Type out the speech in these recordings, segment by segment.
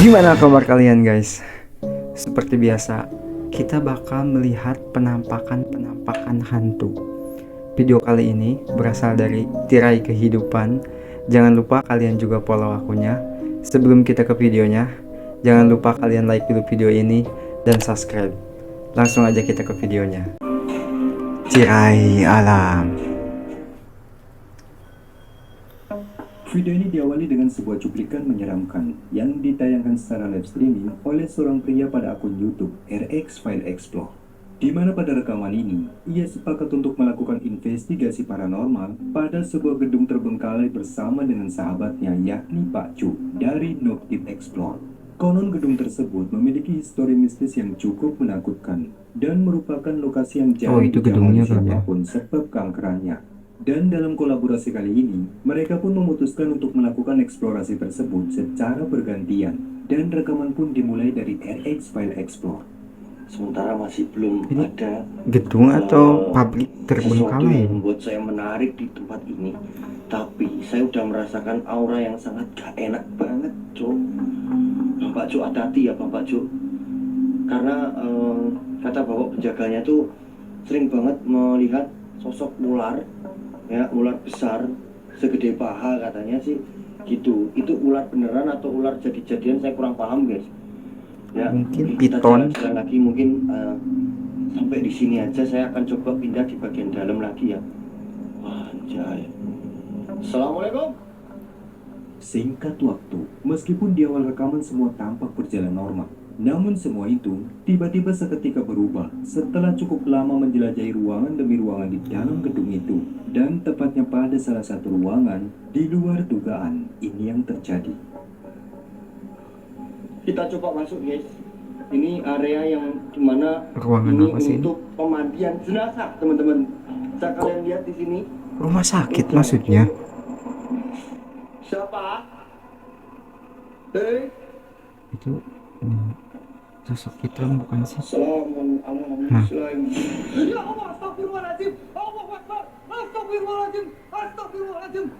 Gimana kabar kalian guys? Seperti biasa, kita bakal melihat penampakan hantu. Video kali ini berasal dari Tirai Kehidupan. Jangan lupa kalian juga follow akunnya. Sebelum kita ke videonya, jangan lupa kalian like dulu video ini dan subscribe. Langsung aja kita ke videonya. Tirai Alam. Video ini diawali dengan sebuah cuplikan menyeramkan yang ditayangkan secara live streaming oleh seorang pria pada akun YouTube RX File Explore. Di mana pada rekaman ini, ia sepakat untuk melakukan investigasi paranormal pada sebuah gedung terbengkalai bersama dengan sahabatnya yakni Pak Cu dari Noctip Explore. Konon gedung tersebut memiliki histori mistis yang cukup menakutkan dan merupakan lokasi yang jarang itu dijamah gedungnya siapapun sebab keangkerannya. Dan dalam kolaborasi kali ini, mereka pun memutuskan untuk melakukan eksplorasi tersebut secara bergantian. Dan rekaman pun dimulai dari RX File Explore. Sementara masih belum Ini ada gedung atau pabrik sesuatu terbengkalai? yang membuat saya menarik di tempat ini. Tapi saya udah merasakan aura yang sangat gak enak banget, Cuk. Bapak Cuk, hati-hati ya Bapak Cuk. Karena kata bapak penjaganya tuh sering banget melihat sosok ular, ya ular besar segede paha katanya sih gitu. Itu ular beneran atau ular jadi-jadian saya kurang paham guys. Ya, Mungkin kita piton. jalan lagi mungkin sampai di sini aja. Saya akan coba pindah di bagian dalam lagi ya. Anjay. Assalamualaikum. Singkat waktu, meskipun di awal rekaman semua tampak berjalan normal, namun semua itu tiba-tiba seketika berubah setelah cukup lama menjelajahi ruangan demi ruangan di dalam gedung itu. Dan tepatnya pada salah satu ruangan, di luar dugaan, ini yang terjadi. Kita coba masuk guys. Ini area yang dimana Ruangan ini apa sih? untuk pemandian jenazah teman-teman. Bisa kalian lihat di sini. Rumah sakit maksudnya? Siapa? Itu sosok hitam bukan sih? Assalamualaikum. Ya Allah, astagfirullahaladzim. Allah Akbar. Astagfirullahaladzim. Astagfirullahaladzim.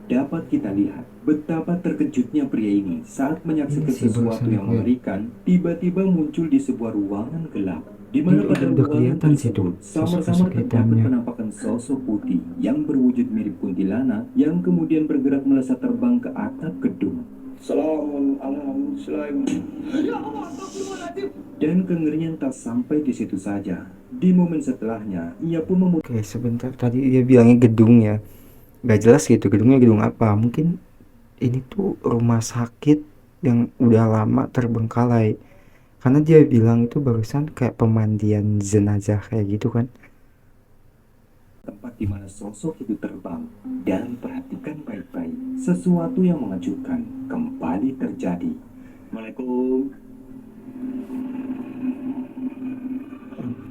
Dapat kita lihat betapa terkejutnya pria ini saat menyaksikan Ini sih sesuatu barusan yang gue. mengerikan tiba-tiba muncul di sebuah ruangan gelap, di mana Ini pada udah ruangan kelihatan sih tersebut tuh sosok-sosok samar-samar terdapat hitamnya. penampakan sosok putih yang berwujud mirip kuntilanak yang kemudian bergerak melesat terbang ke atap gedung. Assalamualaikum. Ya Allah, astagfirullahaladzim. Dan kengerian tak sampai di situ saja. Di momen setelahnya, ia pun Oke, sebentar, tadi dia bilangnya gedung ya. Gak jelas gitu gedungnya gedung apa. Mungkin ini tuh rumah sakit yang udah lama terbengkalai. Karena dia bilang itu barusan kayak pemandian jenazah kayak gitu kan. tempat di mana sosok itu terbang. Dan perhatikan baik-baik, sesuatu yang mengejutkan kembali terjadi. Assalamualaikum.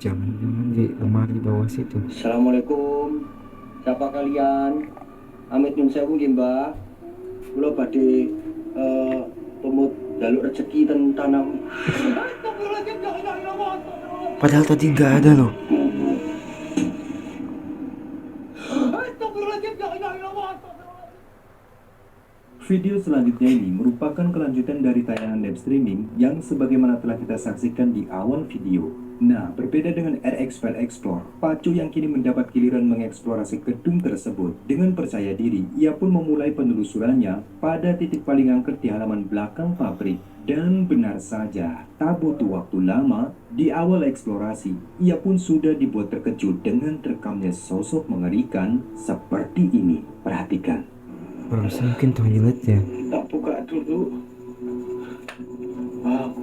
Jangan-jangan di lemari bawah situ. Assalamualaikum. Siapa kalian? Amit nyun sewu nggih, Mbah. Kula badhe pemut jaluk rezeki ten tanam. Astagfirullahaladzim, la ilaha illallah, astagfirullah. Padahal tadi nggak ada loh. Astagfirullahaladzim, la ilaha illallah, astagfirullah. Video selanjutnya ini merupakan kelanjutan dari tayangan live streaming yang sebagaimana telah kita saksikan di awal video. Nah, berbeda dengan RX File Explore, Pacu yang kini mendapat giliran mengeksplorasi gedung tersebut. Dengan percaya diri, ia pun memulai penelusurannya pada titik paling angker di halaman belakang pabrik. Dan benar saja, tak butuh waktu lama, di awal eksplorasi, ia pun sudah dibuat terkejut dengan terekamnya sosok mengerikan seperti ini. Perhatikan. Barusan mungkin toilet ya. Kita buka dulu. Wow,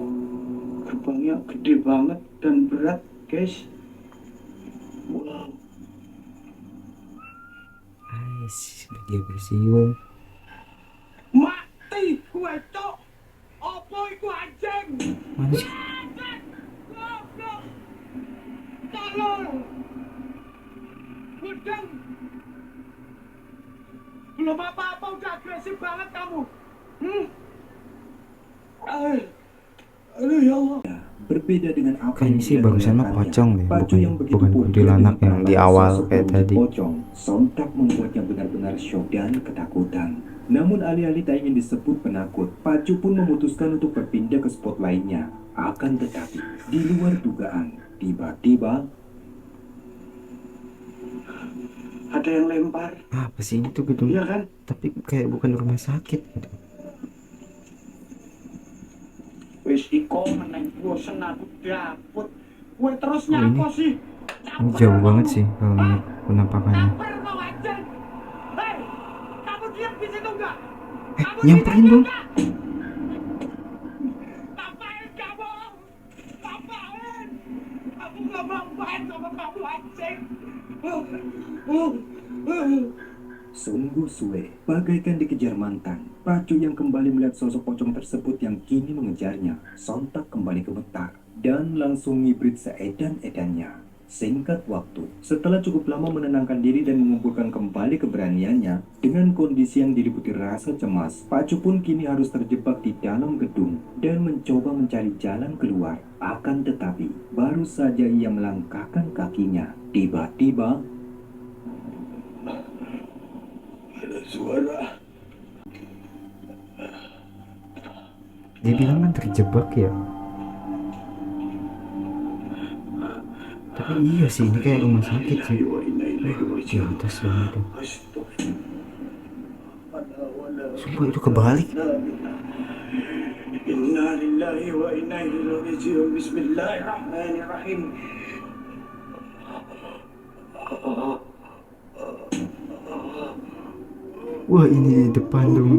gerbangnya gede banget dan berat, guys. Wow. Ais, dia bersiul. Mati gue, Cok. Apa itu anjing? Mana sih? Anjing! Goblok! Tolol! Gudeng! Belum apa-apa udah agresif banget kamu. Aduh ya Allah. berbeda dengan apa Kayaknya sih bagusan mah dilihatnya. pocong deh, Pacu yang begitu bukan purba kuntilanak dengan yang di tambahan awal sosok kayak berwujud tadi. pocong sontak membuatnya benar-benar syok dan ketakutan. Namun alih-alih tak ingin disebut penakut, Pacu pun memutuskan untuk berpindah ke spot lainnya. Akan tetapi, di luar dugaan, tiba-tiba Ada yang lempar, Apa sih ini tuh gedung? iya kan? Tapi kayak bukan rumah sakit gitu. Wis iko meneng bosen aku dapet. Kowe terus Oh ini, nyapa sih? ini jauh banget sih kalau lihat penampakannya. Caper mau anjir. Hei, kamu diam di situ enggak? Kamu Nyamperin diam dong. enggak? Ngapain kamu? Ngapain? Aku nggak mau main sama kamu anjing. sungguh suwe, bagaikan dikejar mantan. Pacu yang kembali melihat sosok pocong tersebut yang kini mengejarnya, sontak kembali gemetar dan langsung ngibrit seedan-edannya. Singkat waktu, setelah cukup lama menenangkan diri dan mengumpulkan kembali keberaniannya, dengan kondisi yang diliputi rasa cemas, Pacu pun kini harus terjebak di dalam gedung dan mencoba mencari jalan keluar. Akan tetapi, baru saja ia melangkahkan kakinya, tiba-tiba Ada suara. Dia bilang kan terjebak ya. Tapi iya sih ini kayak rumah sakit sih. Di atas dong itu. Sumpah itu kebalik. Inna lillahi wa inna ilaihi raji'un. Bismillahirrahmanirrahim. Wah ini di depan dong.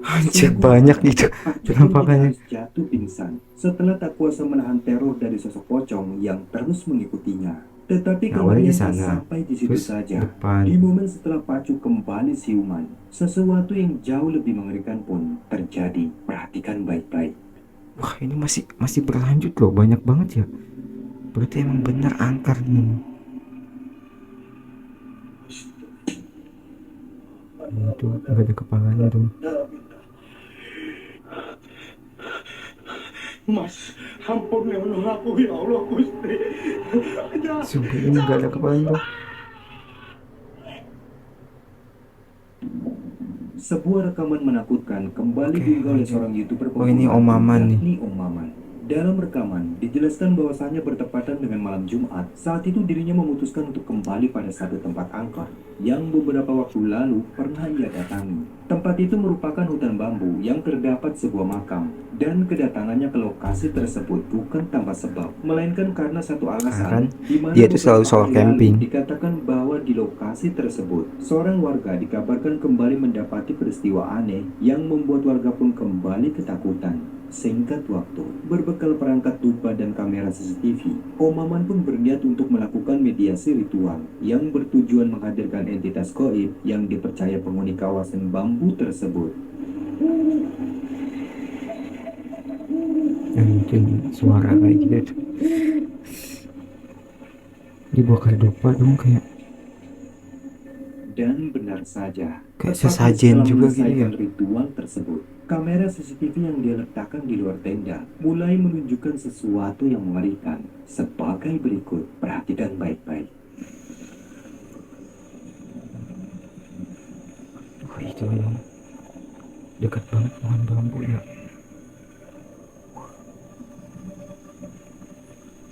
Anjir banyak gitu penampakannya. harus jatuh pingsan setelah tak kuasa menahan teror dari sosok pocong yang terus mengikutinya. Tetapi Nah, awalnya di kemudian tak sana, sampai di situ terus saja. depan. Di momen setelah Pacu kembali siuman, sesuatu yang jauh lebih mengerikan pun terjadi. Perhatikan baik-baik. Wah ini masih berlanjut loh, banyak banget ya. Berarti emang benar angker nih. Itu nggak ada kepalanya dong. Mas, ampun ya Allah aku ya Allah Gusti. Sumpah ini nggak ada kepalanya dong. Sebuah rekaman menakutkan kembali Oke, diunggah oleh lanjut. seorang YouTuber Oh, ini populer Om Maman nih. yakni Om Maman. Dalam rekaman, dijelaskan bahwasannya bertepatan dengan malam Jumat. Saat itu dirinya memutuskan untuk kembali pada satu tempat angker yang beberapa waktu lalu pernah ia datangi. Tempat itu merupakan hutan bambu yang terdapat sebuah makam. Dan kedatangannya ke lokasi tersebut bukan tanpa sebab, melainkan karena satu alasan. Kan di mana dia tuh selalu beberapa soal hari camping. lalu dikatakan bahwa di lokasi tersebut, seorang warga dikabarkan kembali mendapati peristiwa aneh yang membuat warga pun kembali ketakutan. Singkat waktu, berbekal perangkat dupa dan kamera CCTV, Om Maman pun berniat untuk melakukan mediasi ritual yang bertujuan menghadirkan entitas gaib yang dipercaya penghuni kawasan bambu tersebut. Yang mungkin suara kayak gitu tuh. Dibakar dupa dong kayak. Dan benar saja, Kayak tepat sesajen setelah juga gitu menyelesaikan ya. ritual tersebut, kamera CCTV yang dia letakkan di luar tenda mulai menunjukkan sesuatu yang mengerikan. Sebagai berikut, perhatikan baik-baik. Wah itu yang dekat banget pohon bambu ya.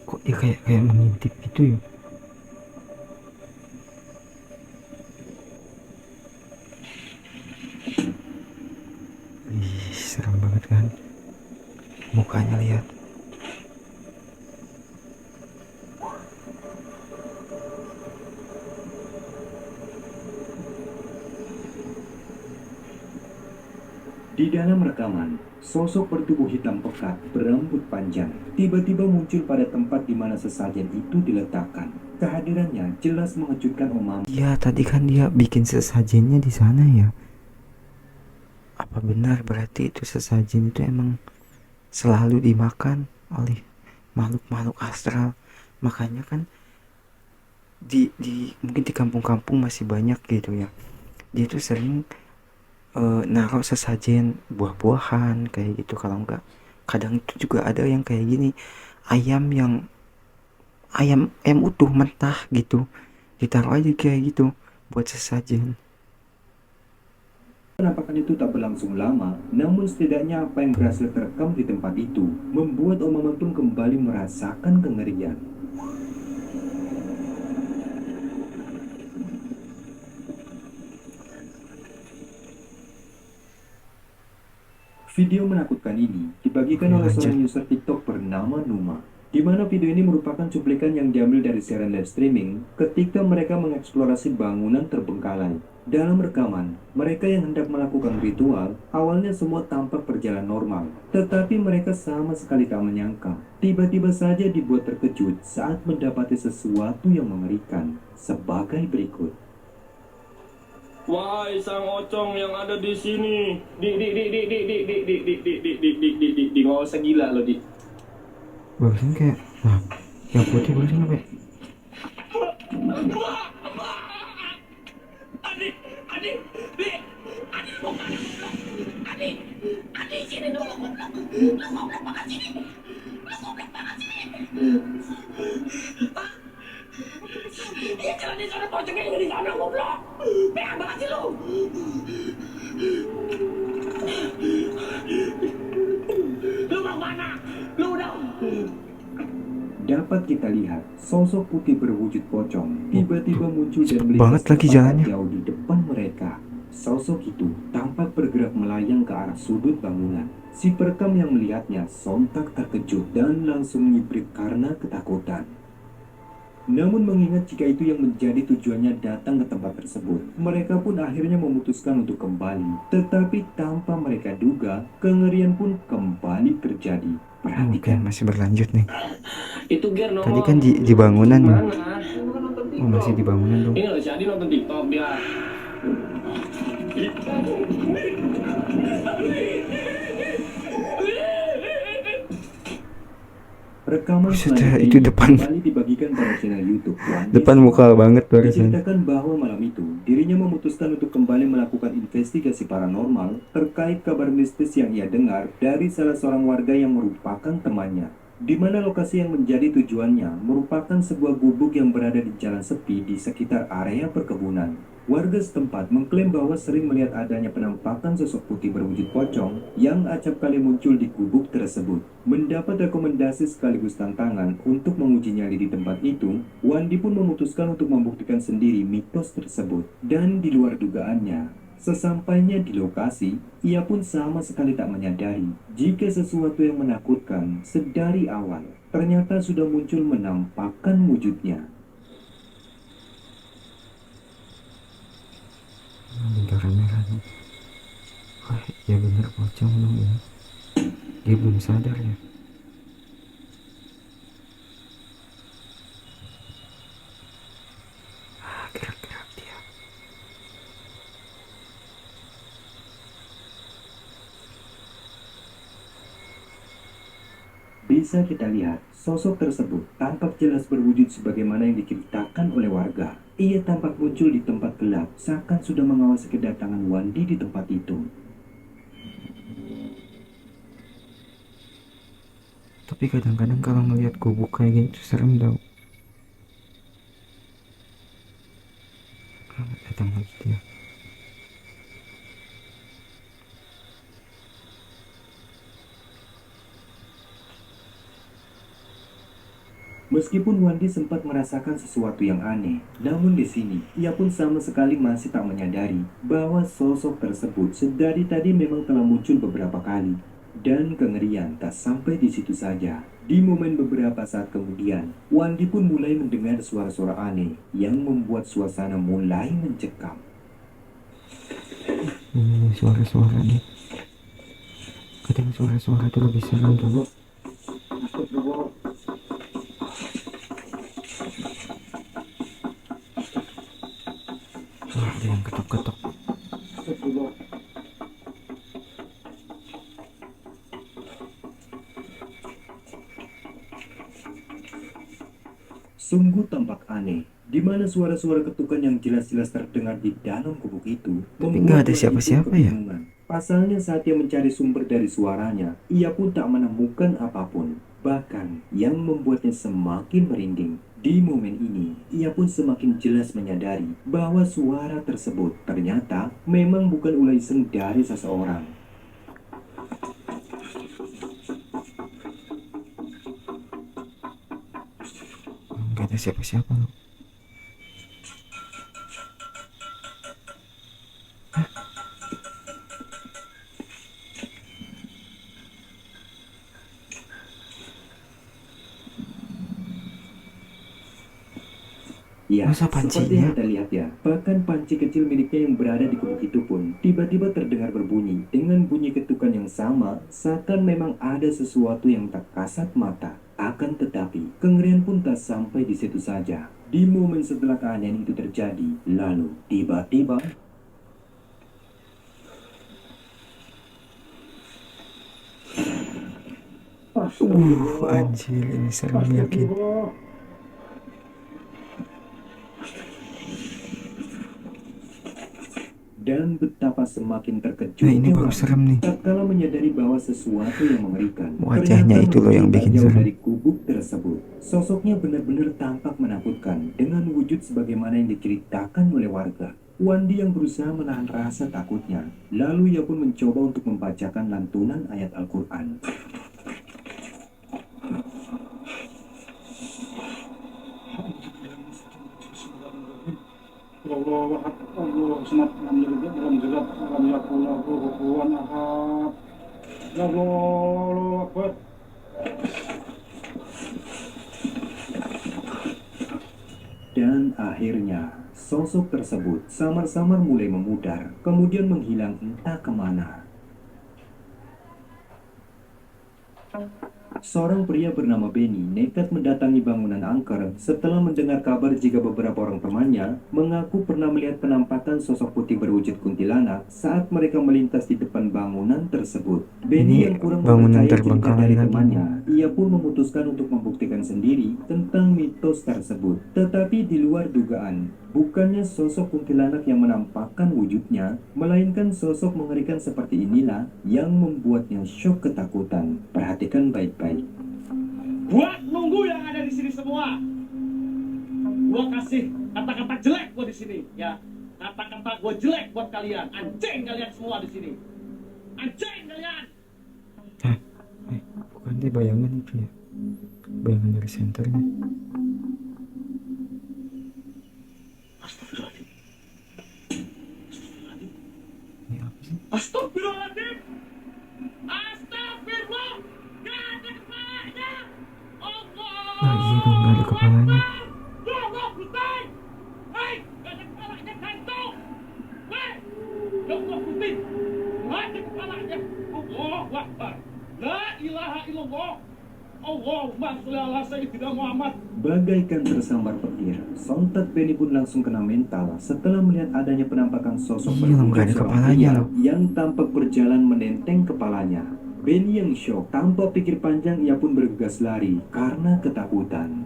Kok dia kayak mengintip gitu ya. Ih, serem banget kan. Mukanya lihat. Di dalam rekaman, sosok bertubuh hitam pekat, berambut panjang, tiba-tiba muncul pada tempat di mana sesajen itu diletakkan. Kehadirannya jelas mengejutkan Om Maman. Iya, tadi kan dia bikin sesajennya di sana ya. Apa benar berarti itu sesajen itu emang selalu dimakan oleh makhluk-makhluk astral? Makanya kan di mungkin di kampung-kampung masih banyak gitu ya. Dia tuh sering naruh sesajen buah-buahan kayak gitu. Kalau enggak, kadang itu juga ada yang kayak gini, ayam yang ayam utuh mentah gitu, ditaruh aja kayak gitu buat sesajen. Penampakan itu tak berlangsung lama, namun setidaknya apa yang berhasil terekam di tempat itu membuat Om Maman pun kembali merasakan kengerian. Video menakutkan ini dibagikan Oke, oleh lanjut. seorang user TikTok bernama Numa, di mana video ini merupakan cuplikan yang diambil dari siaran live streaming ketika mereka mengeksplorasi bangunan terbengkalai. Dalam rekaman, mereka yang hendak melakukan ritual, awalnya semua tampak berjalan normal, tetapi mereka sama sekali tak menyangka. Tiba-tiba saja dibuat terkejut saat mendapati sesuatu yang mengerikan, sebagai berikut. Wahai sang ocong yang ada di sini, di nggak usah gila lo di. Barusan kayak, nah, yang putih barusan apa ya? Adik, adik, di, adik bukan, adik, adik sini dulu, lu goblok banget sini, lu goblok banget sini. Ya jangan di sana, pocongnya di sana goblok, pegang banget sih lu. Lu mau mana? Lu udah. Dapat kita lihat, sosok putih berwujud pocong tiba-tiba muncul dan Cepet melintas banget lagi tepat jalannya. jauh di depan mereka. Sosok itu tampak bergerak melayang ke arah sudut bangunan. Si perekam yang melihatnya sontak terkejut dan langsung ngibrit karena ketakutan. Namun mengingat jika itu yang menjadi tujuannya datang ke tempat tersebut, mereka pun akhirnya memutuskan untuk kembali. Tetapi tanpa mereka duga, kengerian pun kembali terjadi. Oke, Perhatikan. masih berlanjut nih. Itu Ger nongol. Tadi kan di bangunan nih. Mana? Oh, masih di bangunan dong. Ini loh si Adi nonton TikTok dia. Rekaman Buset, selanjutnya itu ini depan- kembali dibagikan pada channel YouTube Wandi Depan muka banget barusan. Diceritakan bahwa malam itu dirinya memutuskan untuk kembali melakukan investigasi paranormal terkait kabar mistis yang ia dengar dari salah seorang warga yang merupakan temannya. Di mana lokasi yang menjadi tujuannya merupakan sebuah gubuk yang berada di jalan sepi di sekitar area perkebunan. Warga setempat mengklaim bahwa sering melihat adanya penampakan sosok putih berwujud pocong yang acap kali muncul di gubuk tersebut. Mendapat rekomendasi sekaligus tantangan untuk menguji nyali di tempat itu, Wandi pun memutuskan untuk membuktikan sendiri mitos tersebut. Dan di luar dugaannya, sesampainya di lokasi, ia pun sama sekali tak menyadari jika sesuatu yang menakutkan sedari awal ternyata sudah muncul menampakkan wujudnya. Lingkaran merah nih. Wah, ya bener pocong dong ya. Dia belum sadar ya. Gerak-gerak dia. Bisa kita lihat, sosok tersebut tampak jelas berwujud sebagaimana yang diceritakan oleh warga. Ia tampak muncul di tempat gelap, seakan sudah mengawasi kedatangan Wandi di tempat itu. Tapi kadang-kadang kalau ngelihat gubuk kayak gini tuh serem tau. Datang lagi dia. Meskipun Wandi sempat merasakan sesuatu yang aneh, namun di sini ia pun sama sekali masih tak menyadari bahwa sosok tersebut sedari tadi memang telah muncul beberapa kali. Dan kengerian tak sampai di situ saja. Di momen beberapa saat kemudian, Wandi pun mulai mendengar suara-suara aneh yang membuat suasana mulai mencekam. Ini suara-suara nih. Kadang suara-suara tuh lebih serem tuh. Wah, ada yang ketok-ketok. Sungguh tampak aneh, di mana suara-suara ketukan yang jelas-jelas terdengar di dalam gubuk itu. Tapi nggak ada siapa-siapa ya? Kebingungan. Pasalnya saat ia mencari sumber dari suaranya, ia pun tak menemukan apapun. Bahkan yang membuatnya semakin merinding. Di momen ini, ia pun semakin jelas menyadari bahwa suara tersebut ternyata memang bukan ulah iseng dari seseorang. Nggak ada siapa-siapa loh. Ya, Masa seperti pancinya? yang kita lihat ya, bahkan panci kecil miliknya yang berada di gubuk itu pun tiba-tiba terdengar berbunyi dengan bunyi ketukan yang sama, seakan memang ada sesuatu yang tak kasat mata. Akan tetapi, kengerian pun tak sampai di situ saja. Di momen setelah keanehan itu terjadi, lalu tiba-tiba Anjir, ini serem yakin. dan betapa semakin Nah, terkejutnya ini baru Wandi serem nih. tatkala menyadari bahwa sesuatu yang mengerikan Wajahnya ternyata itu loh yang muncul bikin tak jauh serem. dari gubuk tersebut. Sosoknya benar-benar tampak menakutkan dengan wujud sebagaimana yang diceritakan oleh warga. Wandi yang berusaha menahan rasa takutnya, lalu ia pun mencoba untuk membacakan lantunan ayat Al-Quran. Allah Allah sangat menjadi dalam jerat dalam yakul aku kufuwan ahad. Ya Allah Akbar. Dan akhirnya, sosok tersebut samar-samar mulai memudar, kemudian menghilang entah kemana. Seorang pria bernama Benny nekat mendatangi bangunan angker setelah mendengar kabar jika beberapa orang temannya mengaku pernah melihat penampakan sosok putih berwujud kuntilanak saat mereka melintas di depan bangunan tersebut. Benny Ini yang kurang bangunan mempercayai cerita terbengkalai dari lagi. temannya, ia pun memutuskan untuk membuktikan sendiri tentang mitos tersebut. Tetapi di luar dugaan, bukannya sosok kuntilanak yang menampakkan wujudnya, melainkan sosok mengerikan seperti inilah yang membuatnya syok ketakutan. Perhatikan baik-baik. Buat nunggu yang ada di sini semua, gua kasih kata-kata jelek gua di sini, ya. Kata-kata gua jelek buat kalian. Anjing kalian semua di sini. Anjing kalian. Bukan dia bayangan itu ya? Bayangan dari senternya. Astagfirullahaladzim. Ini apa sih? Astagfirullahaladzim. Astagfirullah. Gak ada kepalanya. Allah. Nah iya dong, nggak ada kepalanya. Allah putih. Hei, gak ada kepalanya kantung. Hei, Allah putih. Gak ada kepalanya. Allah Akbar. La ilaha illallah. Allahumma sholli ala sayyidina Muhammad. Bagaikan tersambar petir, sontak Benny pun langsung kena mental setelah melihat adanya penampakan sosok Iya, nggak ada seorang kepalanya pria loh. yang tampak berjalan menenteng kepalanya. Benny yang syok, tanpa pikir panjang ia pun bergegas lari karena ketakutan.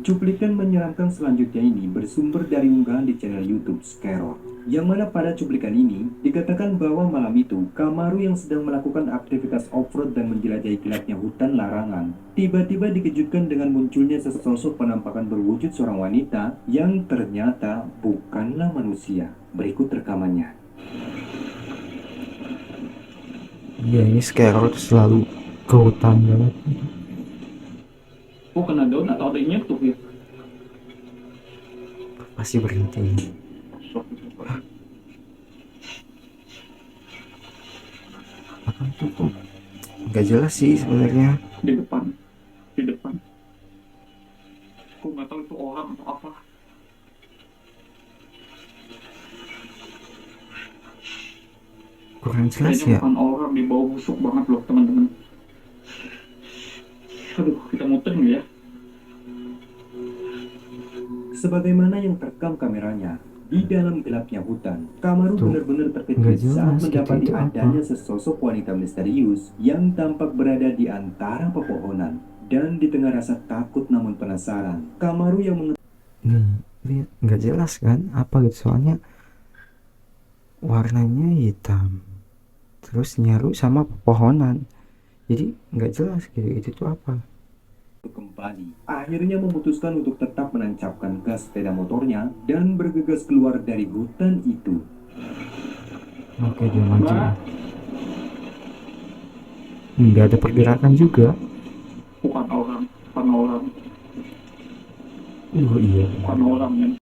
Cuplikan menyeramkan selanjutnya ini bersumber dari unggahan di channel YouTube Scarot, yang mana pada cuplikan ini dikatakan bahwa malam itu Kamaru yang sedang melakukan aktivitas off-road dan menjelajahi gelapnya hutan larangan tiba-tiba dikejutkan dengan munculnya sesosok penampakan berwujud seorang wanita yang ternyata bukanlah manusia. Berikut rekamannya. Iya, ini Scarot selalu ke hutan banget. Oh kena daun atau ada yang nyetuk ya? Pasti berhenti. Apa itu kok? Nggak jelas sih sebenarnya. Di depan. Aku nggak tahu itu orang atau apa. Kurang jelas Kayaknya ya. bukan orang, di bawah busuk banget loh teman-teman. Aduh, kita muter nggak ya? Sebagaimana yang terekam kameranya, di dalam gelapnya hutan, Kamaru Tuh, benar-benar nggak terkejut jelas saat gitu, mendapati itu apa? adanya sesosok wanita misterius yang tampak berada di antara pepohonan. Dan di tengah rasa takut namun penasaran, Kamaru yang Nih, lihat nggak jelas kan apa gitu, soalnya warnanya hitam, terus nyaru sama pepohonan, jadi nggak jelas gitu itu tuh apa. kembali, akhirnya memutuskan untuk tetap menancapkan gas sepeda motornya dan bergegas keluar dari hutan itu. Oke, dia maju. Nggak ada pergerakan juga. Bukan orang. Oh iya, Bukan orang, men.